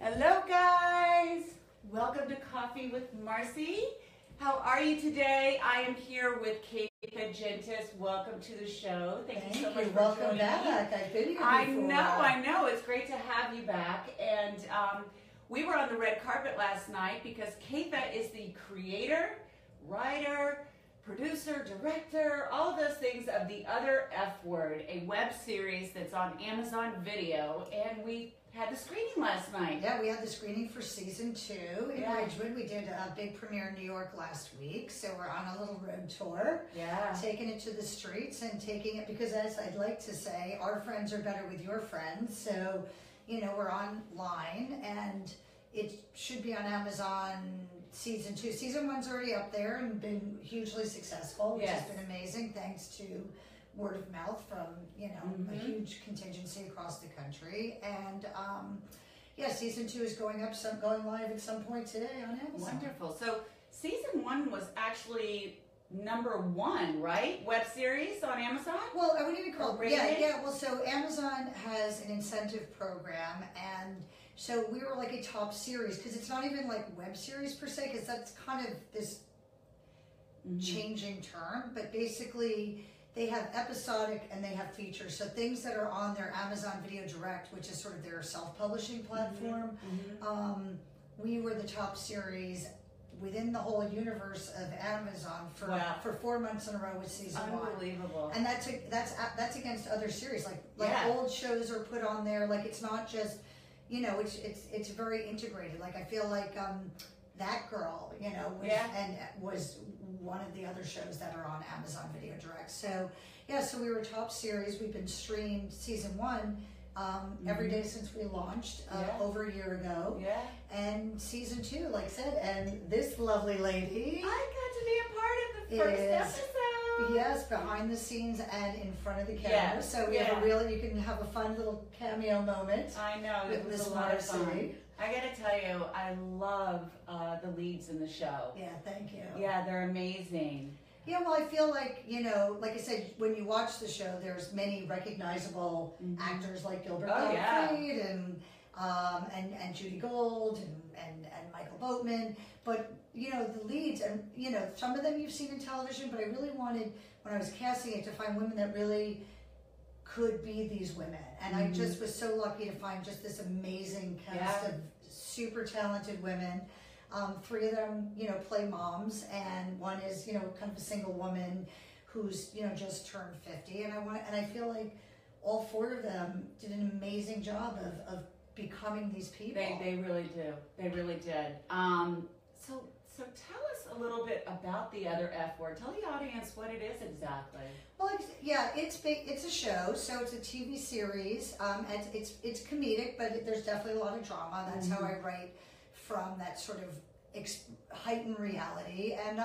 Hello guys! Welcome to Coffee with Marci. How are you today? I am here with Caytha Jentis. Welcome to the show. Thank you so much for Welcome joining back. me. I've been here before. I know. It's great to have you back. And we were on the red carpet last night because Caytha is the creator, writer, producer, director, all of those things of The Other F Word, a web series that's on Amazon Video, and we had the screening last night. Yeah, we had the screening for season 2 in Ridgewood. We did a big premiere in New York last week, so we're on a little road tour. Yeah. Taking it to the streets and taking it, because as I'd like to say, our friends are better with your friends. So, you know, we're online and it should be on Amazon season 2. Season 1's already up there and been hugely successful, which has been amazing thanks to word of mouth from, you know, a huge contingency across the country. And yeah, season 2 is going live at some point today on Amazon. Wonderful. So season 1 was actually #1, right? Web series on Amazon? Well, I wouldn't even call it. Yeah. Well, so Amazon has an incentive program, and so we were like a top series, because it's not even like web series per se, because that's kind of this changing term, but basically they have episodic and they have features. So things that are on their Amazon Video Direct, which is sort of their self-publishing platform, we were the top series within the whole universe of Amazon for 4 months in a row with season 1. Unbelievable. And that's against other series. Like old shows are put on there. Like, it's not just, you know, it's very integrated. Like, I feel like That Girl, you know, was one of the other shows that are on Amazon Video Direct. So yeah, so we were top series. We've been streamed season 1 every day since we launched over a year ago. Yeah. And season 2, like I said, and this lovely lady, I got to be a part of the first episode. Yes, behind the scenes and in front of the camera. So we have you can have a fun little cameo moment. I know, it was a lot of fun. I gotta tell you, I love the leads in the show. Yeah, thank you. Yeah, they're amazing. Yeah, well, I feel like, you know, like I said, when you watch the show, there's many recognizable actors like Gilbert Gottfried and Judy Gold and Michael Boatman. But, you know, the leads, and, you know, some of them you've seen in television, but I really wanted, when I was casting it, to find women that really could be these women. And I just was so lucky to find just this amazing cast of super talented women. 3 of them, you know, play moms, and one is, you know, kind of a single woman who's, you know, just turned 50. And I feel like all 4 of them did an amazing job of becoming these people. They really do. They really did. So tell us a little bit about The Other F Word. Tell the audience what it is exactly. Well, yeah, it's a show, so it's a TV series. It's comedic, but there's definitely a lot of drama. That's how I write, from that sort of heightened reality. And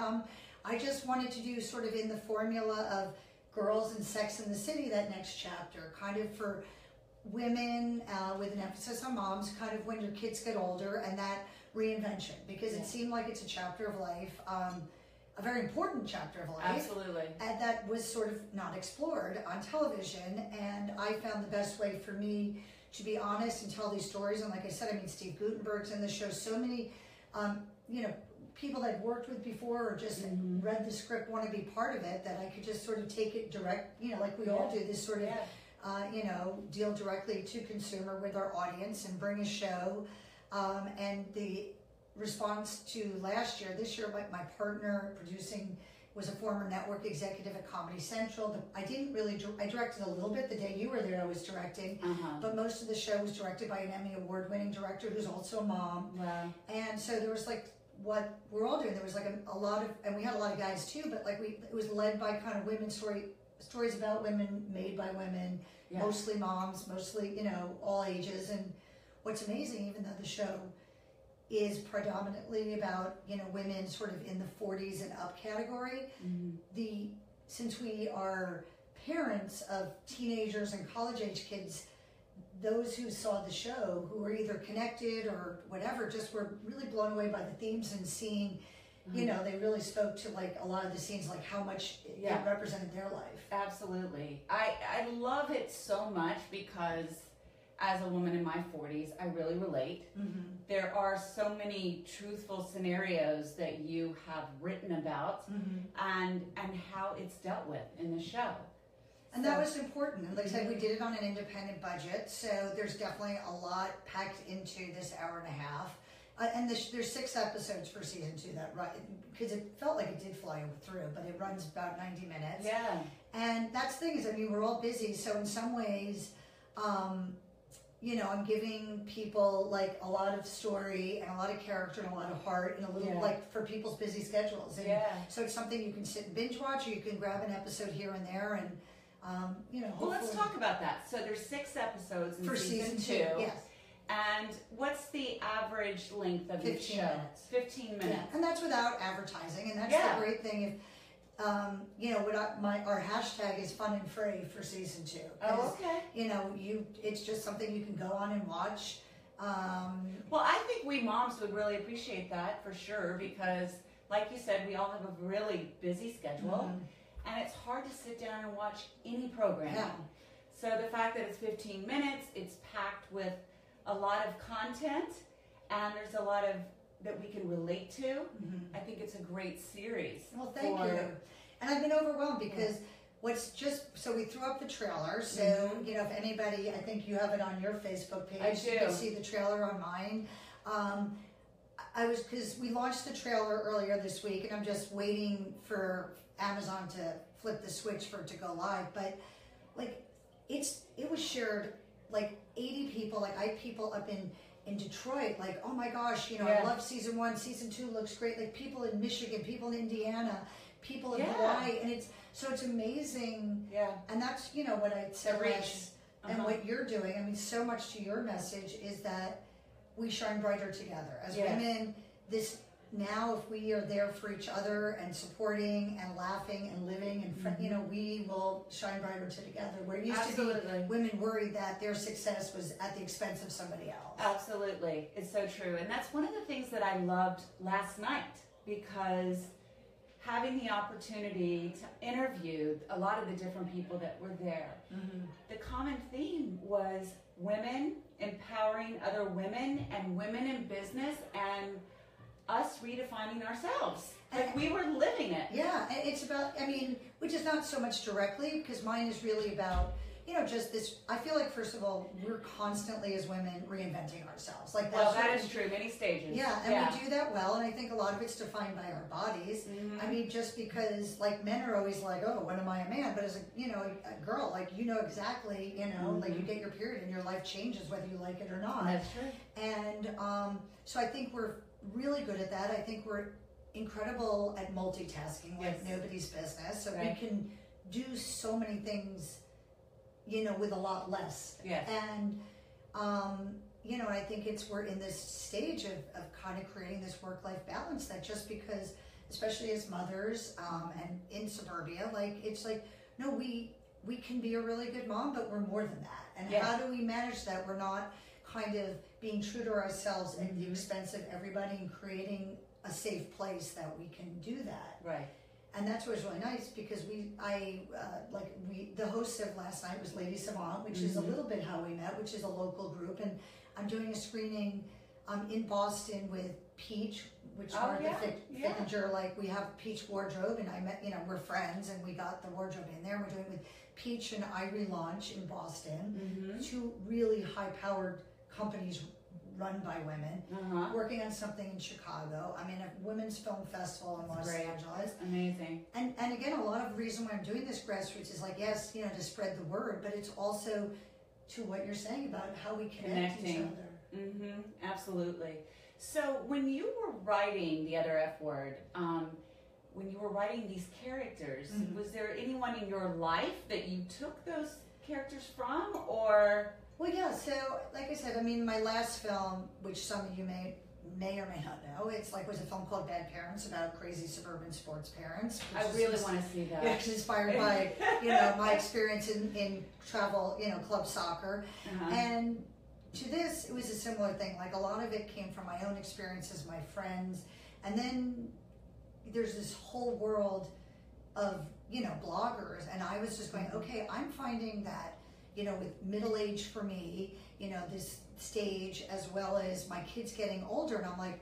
I just wanted to do sort of in the formula of Girls and Sex in the City, that next chapter, kind of for women with an emphasis on moms, kind of when your kids get older, and that reinvention, because it seemed like it's a chapter of life, a very important chapter of life. Absolutely. And that was sort of not explored on television, and I found the best way for me to be honest and tell these stories. And like I said, I mean, Steve Guttenberg's in the show, so many, you know, people that I've worked with before or just read the script, want to be part of it, that I could just sort of take it direct, you know, like we all do, this sort of, you know, deal directly to consumer with our audience and bring a show. And the response to last year, this year, like my partner producing was a former network executive at Comedy Central. I directed a little bit the day you were there. I was directing, but most of the show was directed by an Emmy Award-winning director who's also a mom. Wow. And so there was like what we're all doing. There was like a lot of, and we had a lot of guys too, but like it was led by kind of women's stories about women, made by women, mostly moms, mostly, you know, all ages. And what's amazing, even though the show is predominantly about, you know, women sort of in the 40s and up category, since we are parents of teenagers and college age kids, those who saw the show, who were either connected or whatever, just were really blown away by the themes and seeing, you know, they really spoke to like a lot of the scenes, like how much it represented their life. Absolutely. I love it so much because as a woman in my 40s, I really relate. Mm-hmm. There are so many truthful scenarios that you have written about, and how it's dealt with in the show. And that was important. And like I said, we did it on an independent budget, so there's definitely a lot packed into this hour and a half. And there's 6 episodes for season 2 that run, because it felt like it did fly through, but it runs about 90 minutes. Yeah. And that's the thing is, I mean, we're all busy, so in some ways, you know, I'm giving people like a lot of story and a lot of character and a lot of heart and a little like for people's busy schedules. And so it's something you can sit and binge watch, or you can grab an episode here and there, and you know. Well, let's talk about that. So there's 6 episodes in for season 2. Yes. And what's the average length of each show? minutes. 15 minutes. Yeah. And that's without advertising, and that's the great thing. If you know, our hashtag is fun and free for season 2. Oh, okay. You know, it's just something you can go on and watch. Well, I think we moms would really appreciate that for sure, because like you said, we all have a really busy schedule, and it's hard to sit down and watch any programming. Yeah. So the fact that it's 15 minutes, it's packed with a lot of content, and there's a lot of that we can relate to. I think it's a great series. Well, thank you. And I've been overwhelmed because so we threw up the trailer. So, you know, if anybody, I think you have it on your Facebook page. I do. You can see the trailer on mine. Because we launched the trailer earlier this week, and I'm just waiting for Amazon to flip the switch for it to go live. But like, it was shared like 80 people. Like, I had people up in Detroit, like, oh my gosh, you know, I love season 1, season 2 looks great. Like, people in Michigan, people in Indiana, people in Hawaii, and it's amazing. Yeah. And that's, you know, what I said and what you're doing. I mean, so much to your message is that we shine brighter together as women. Now, if we are there for each other and supporting and laughing and living and you know, we will shine brighter together. Where it used to be women worried that their success was at the expense of somebody else. Absolutely. It's so true. And that's one of the things that I loved last night, because having the opportunity to interview a lot of the different people that were there, the common theme was women empowering other women and women in business, and us redefining ourselves. Like, we were living it. Yeah, and it's about, I mean, which is not so much directly, because mine is really about, you know, just this, I feel like, first of all, we're constantly as women reinventing ourselves. Like, that's that is true, many stages. Yeah, and we do that well, and I think a lot of it's defined by our bodies. I mean, just because, like, men are always like, oh, when am I a man? But as a, you know, a girl, like, you know exactly, you know, like, you get your period and your life changes whether you like it or not. That's true. And so I think we're really good at that. I think we're incredible at multitasking, like nobody's business. So we can do so many things, you know, with a lot less. Yes. And, you know, I think we're in this stage of kind of creating this work-life balance, that just because, especially as mothers and in suburbia, like, it's like, no, we can be a really good mom, but we're more than that. And how do we manage that? We're not kind of being true to ourselves at the expense of everybody, and creating a safe place that we can do that. Right. And that's what was really nice, because the host of last night was Lady Savant, which is a little bit how we met, which is a local group. And I'm doing a screening in Boston with Peach, which Martha Fickinger, like, we have Peach Wardrobe, and I met, you know, we're friends, and we got the wardrobe in there. We're doing it with Peach and Ivory Launch in Boston, 2 really high-powered companies run by women, working on something in Chicago. I'm in a women's film festival in Los Angeles. Amazing. And again, a lot of the reason why I'm doing this grassroots is, like, yes, you know, to spread the word, but it's also to what you're saying about how we connect each other. Absolutely. So when you were writing The Other F Word, when you were writing these characters, was there anyone in your life that you took those characters from, or? Well, yeah, so like I said, I mean, my last film, which some of you may or may not know, was a film called Bad Parents, about crazy suburban sports parents. I really want to see that. It's inspired by, you know, my experience in travel, you know, club soccer. And to this, it was a similar thing. Like, a lot of it came from my own experiences, my friends, and then there's this whole world of, you know, bloggers, and I was just going, okay, I'm finding that, you know, with middle age for me, you know, this stage, as well as my kids getting older, and I'm like,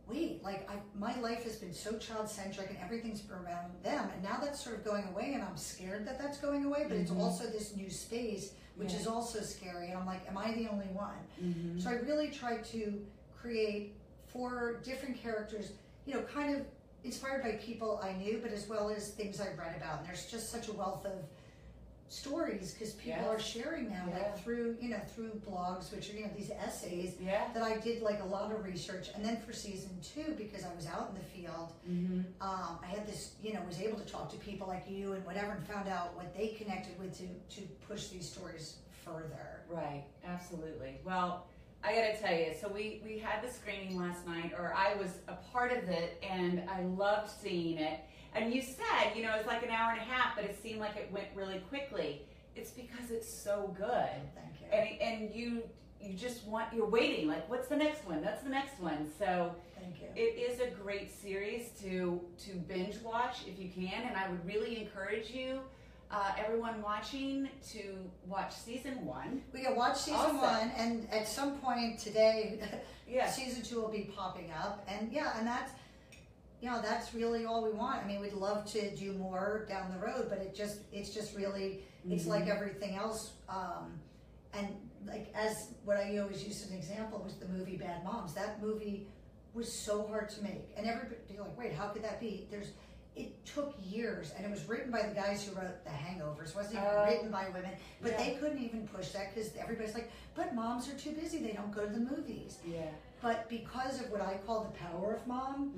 wait, like my life has been so child-centric and everything's been around them, and now that's sort of going away, and I'm scared that that's going away, but it's also this new space, which is also scary, and I'm like, am I the only one? So I really tried to create 4 different characters, you know, kind of inspired by people I knew, but as well as things I read about, and there's just such a wealth of stories because people are sharing now, like through, you know, through blogs, which are, you know, these essays that I did like a lot of research. And then for season 2, because I was out in the field, I had this, you know, was able to talk to people like you and whatever, and found out what they connected with to push these stories further. Right, absolutely. Well, I gotta tell you, so we had the screening last night, or I was a part of it, and I loved seeing it. And you said, you know, it's like an hour and a half, but it seemed like it went really quickly. It's because it's so good. Thank you. And you just you're waiting, like, what's the next one? That's the next one. So thank you. It is a great series to binge watch if you can, and I would really encourage you, everyone watching, to watch season 1. We can watch season 1, and at some point today, season 2 will be popping up, and and that's, you know, that's really all we want. I mean, we'd love to do more down the road, but it's just really, it's like everything else. And like, as what I always use as an example was the movie Bad Moms. That movie was so hard to make, and everybody like, wait, how could that be? It took years, and it was written by the guys who wrote The Hangovers. It wasn't even written by women, but they couldn't even push that because everybody's like, but moms are too busy, they don't go to the movies. But because of what I call the power of mom,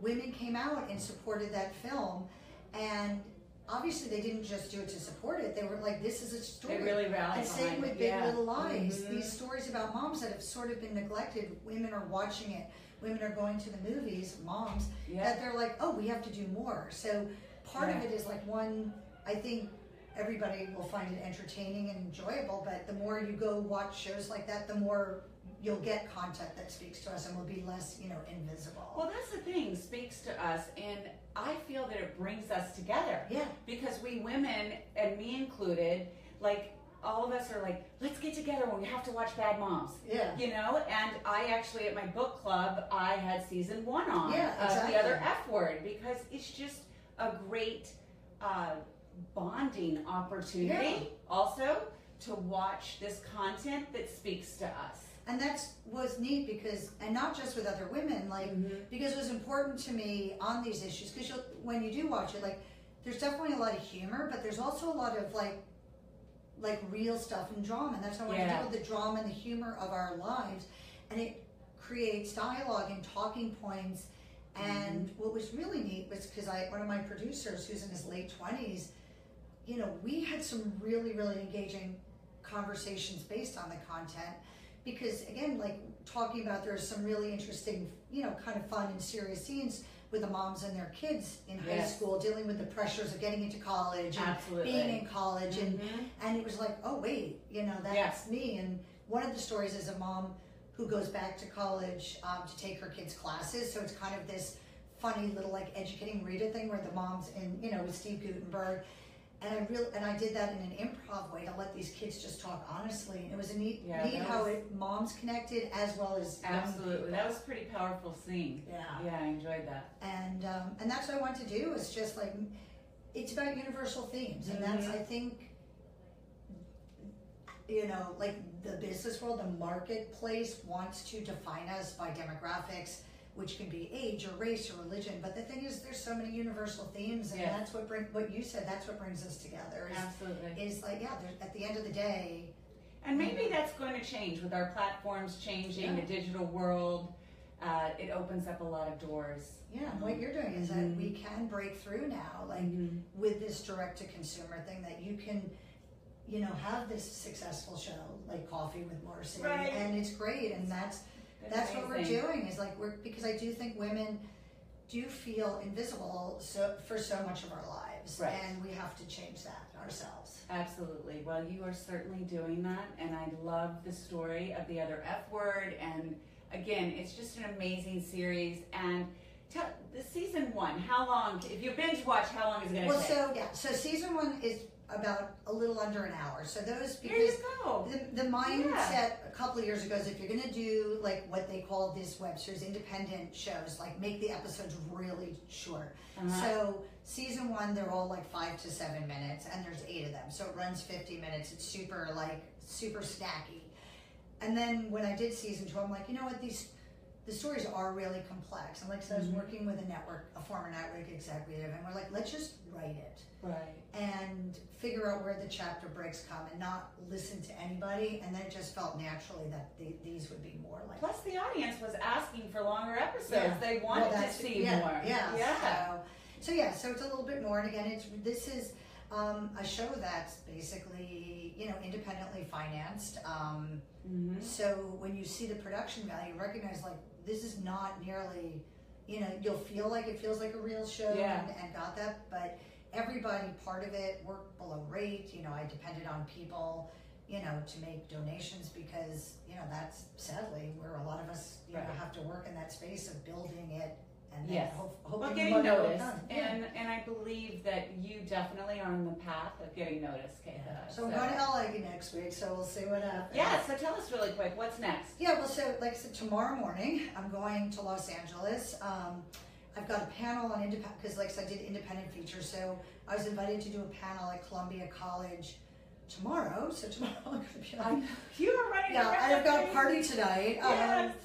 women came out and supported that film, and obviously they didn't just do it to support it. They were like, this is a story. They really rallied. And same with Big Little Lies. These stories about moms that have sort of been neglected. Women are watching it. Women are going to the movies, moms, that they're like, oh, we have to do more. So part of it is like, one, I think everybody will find it entertaining and enjoyable, but the more you go watch shows like that, the more you'll get content that speaks to us and will be less, you know, invisible. Well, that's the thing, speaks to us, and I feel that it brings us together. Because we women, and me included, like, all of us are like, let's get together when we have to watch Bad Moms. You know, and I actually, at my book club, I had season 1 on. The Other F Word, because it's just a great bonding opportunity also to watch this content that speaks to us. And was neat because, and not just with other women, like, because it was important to me on these issues, because when you do watch it, like, there's definitely a lot of humor, but there's also a lot of like real stuff and drama, and that's how I want to deal with the drama and the humor of our lives, and it creates dialogue and talking points. And what was really neat was because one of my producers, who's in his late 20s, you know, we had some really, really engaging conversations based on the content. Because again, like talking about, there's some really interesting, you know, kind of fun and serious scenes with the moms and their kids in high school, dealing with the pressures of getting into college and being in college. And it was like, oh wait, you know, that's me. And one of the stories is a mom who goes back to college to take her kids' classes. So it's kind of this funny little like educating Rita thing where the mom's in, you know, with Steve Guttenberg. And I did that in an improv way to let these kids just talk honestly. And it was a neat how moms connected as well as absolutely. That was a pretty powerful scene. Yeah, I enjoyed that. And that's what I want to do. Is just like, it's about universal themes, and that's, I think, you know, like the business world, the marketplace wants to define us by demographics, which can be age or race or religion. But the thing is, there's so many universal themes, and that's what you said, that's what brings us together. Is like, at the end of the day. And maybe that's going to change with our platforms changing, the digital world. It opens up a lot of doors. And what you're doing is that we can break through now, like with this direct-to-consumer thing, that you can, you know, have this successful show, like Coffee with Marci, and it's great, and that's what we're doing, is like, because I do think women do feel invisible for so much of our lives, and we have to change that ourselves. Absolutely. Well, you are certainly doing that, and I love the story of The Other F Word, and again, it's just an amazing series. And the season 1, how long, if you binge watch, how long is it going to take? So season 1 is about a little under an hour. So those, There you because go. the mindset a couple of years ago is if you're going to do like what they call this web series, independent shows, like make the episodes really short. So season 1, they're all like 5 to 7 minutes, and there's 8 of them. So it runs 50 minutes. It's super snacky. And then when I did season 2, I'm like, you know what, the stories are really complex. And like I said, I was working with a former network executive, and we're like, let's just write it. Right. And figure out where the chapter breaks come and not listen to anybody. And then it just felt naturally that these would be more like. Plus, the audience was asking for longer episodes. Yeah. They wanted to see more. Yeah. So it's a little bit more. And again, this is a show that's basically, independently financed. So when you see the production value, recognize like this is not nearly, you'll feel like it feels like a real show and got that, but everybody part of it worked below rate. I depended on people, to make donations because, that's sadly where a lot of us, have to work in that space of building it and then hoping getting noticed. And I believe that you definitely are on the path of getting noticed, Caytha. So we're going to LA next week, so we'll see what happens. Yeah, so tell us really quick, what's next? Yeah, well, so like I said, tomorrow morning, I'm going to Los Angeles. I've got a panel on independent, because like I said, I did independent features, so I was invited to do a panel at Columbia College tomorrow, so tomorrow I'm going to be like... You are running around. Yeah, and I've got a party tonight. Yes.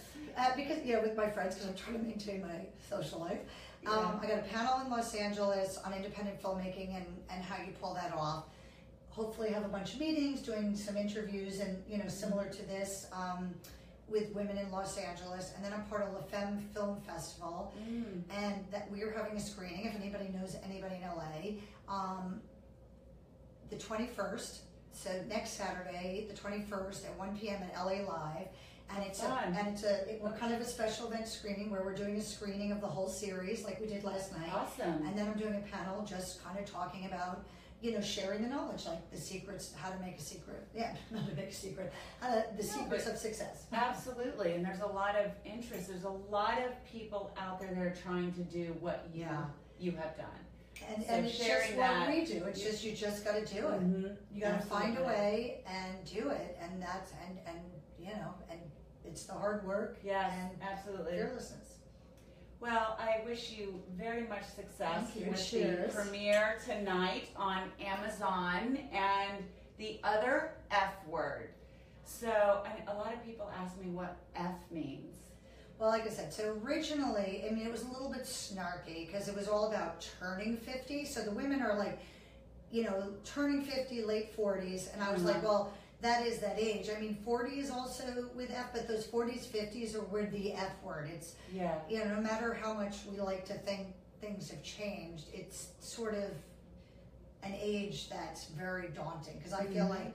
Because, with my friends, because I'm trying to maintain my social life. I got a panel in Los Angeles on independent filmmaking and how you pull that off. Hopefully have a bunch of meetings, doing some interviews and, similar to this with women in Los Angeles. And then I'm part of the Femme Film Festival. And that we are having a screening, if anybody knows anybody in LA, the 21st. So next Saturday, the 21st at 1 p.m. at LA Live. And we're kind of a special event screening where we're doing a screening of the whole series like we did last night. Awesome. And then I'm doing a panel just kind of talking about, sharing the knowledge, like the secrets, how to make a secret. Yeah, not to make a secret. The secrets of success. Absolutely. And there's a lot of interest. There's a lot of people out there that are trying to do what you have done. And it's just what we do. It's just, you just got to do it. You got to find a way and do it. And that's, and it's the hard work and absolutely fearlessness. Well, I wish you very much success with the premiere tonight on Amazon and The Other F Word. So a lot of people ask me what F means. Well, like I said, so originally, it was a little bit snarky because it was all about turning 50. So the women are like, turning 50, late 40s. And I was like, well, that is that age. 40 is also with F, but those 40s, 50s are with the F word. It's, no matter how much we like to think things have changed, it's sort of an age that's very daunting. Because I feel like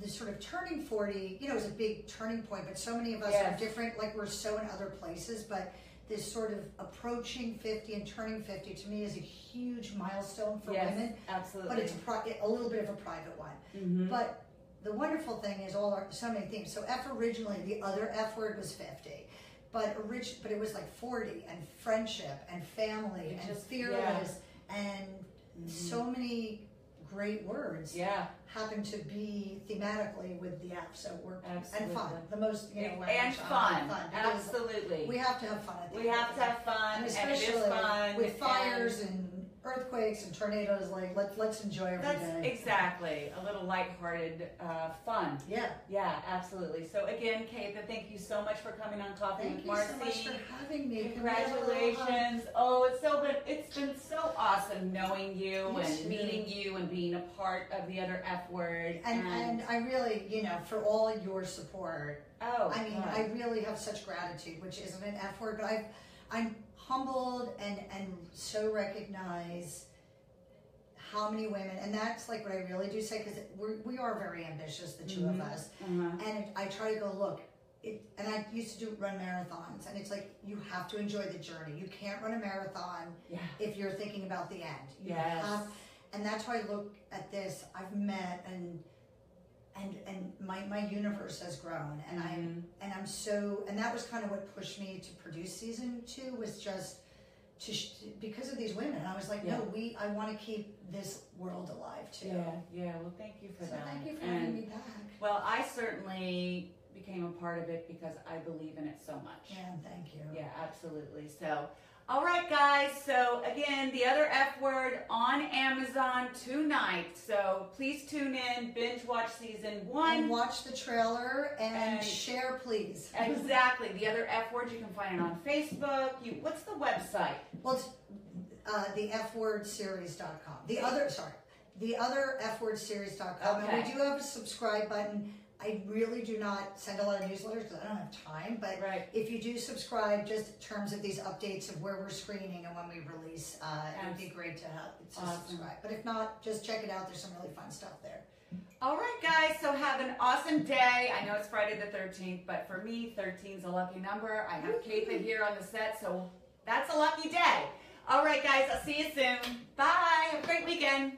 the sort of turning 40, is a big turning point, but so many of us are different, like we're so in other places, but this sort of approaching 50 and turning 50 to me is a huge milestone for women. Absolutely. But it's a little bit of a private one. But the wonderful thing is so many themes. So F originally, the other F word was 50, but it was like 40 and friendship and family and fearless and so many great words happen to be thematically with the F. So we're and fun, the most and fun. Absolutely, we have to have fun. We have to have fun, and especially it is fun with fires and earthquakes and tornadoes. Like let's enjoy every day. That's exactly a little lighthearted fun. Yeah, absolutely. So again, Caytha, thank you so much for coming on Coffee with Marci. Thank you so much for having me. Congratulations! It's been so awesome knowing you and meeting you and being a part of The Other F Word. And I really, for all your support. I really have such gratitude, which isn't an F word, but I'm humbled and so recognize how many women, and that's like what I really do say, because we are very ambitious, the two of us, and I try to go, look, and I used to run marathons, and it's like, you have to enjoy the journey. You can't run a marathon if you're thinking about the end. And that's why I look at this. I've met and my universe has grown, and I'm so, and that was kind of what pushed me to produce season 2, was just because of these women. And I was like, Yeah. no, I want to keep this world alive too. Yeah. Well, thank you for So that. thank you for having me back. Well, I certainly became a part of it because I believe in it so much. Yeah, thank you. Yeah, absolutely. So, all right, guys. So again, The Other F Word on Amazon tonight. So please tune in, binge watch season 1. And watch the trailer and share, please. Exactly. The Other F Word. You can find it on Facebook. What's the website? Well, it's thefwordseries.com. The other fwordseries.com. Okay. And we do have a subscribe button. I really do not send a lot of newsletters because I don't have time, but if you do subscribe, just in terms of these updates of where we're screening and when we release, it would be great to subscribe. But if not, just check it out. There's some really fun stuff there. All right, guys, so have an awesome day. I know it's Friday the 13th, but for me, 13 is a lucky number. I have Caytha here on the set, so that's a lucky day. All right, guys, I'll see you soon. Bye. Have a great weekend.